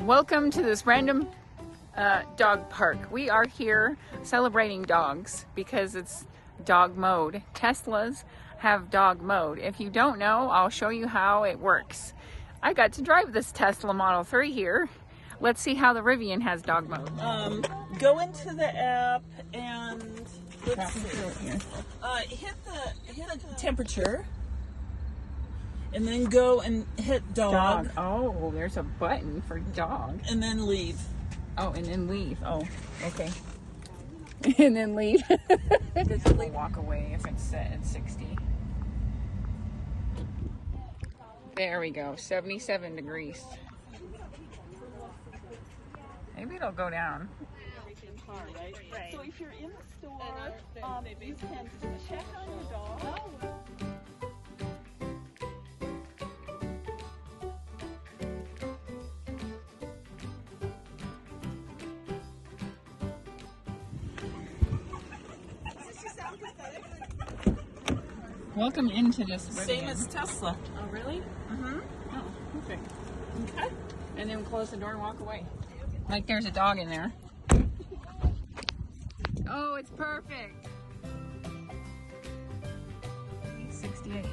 Welcome to this random dog park. We are here celebrating dogs because it's dog mode. Teslas have dog mode. If you don't know, I'll show you how it works. I got to drive this Tesla Model 3 here. Let's see how the Rivian has dog mode. Go into the app and let's see. Hit the temperature, and then go and hit dog. Oh, there's a button for dog. And then leave. Oh, and then leave. Oh, okay. And then leave. Does it walk away if it's set at 60? There we go, 77 degrees. Maybe it'll go down. Right. So if you're in the store, you can check on your dog. Welcome into this Rivian. Same as Tesla. Oh, really? Mm-hmm. Oh, okay. Okay. And then close the door and walk away. Like there's a dog in there. Oh, it's perfect. 68.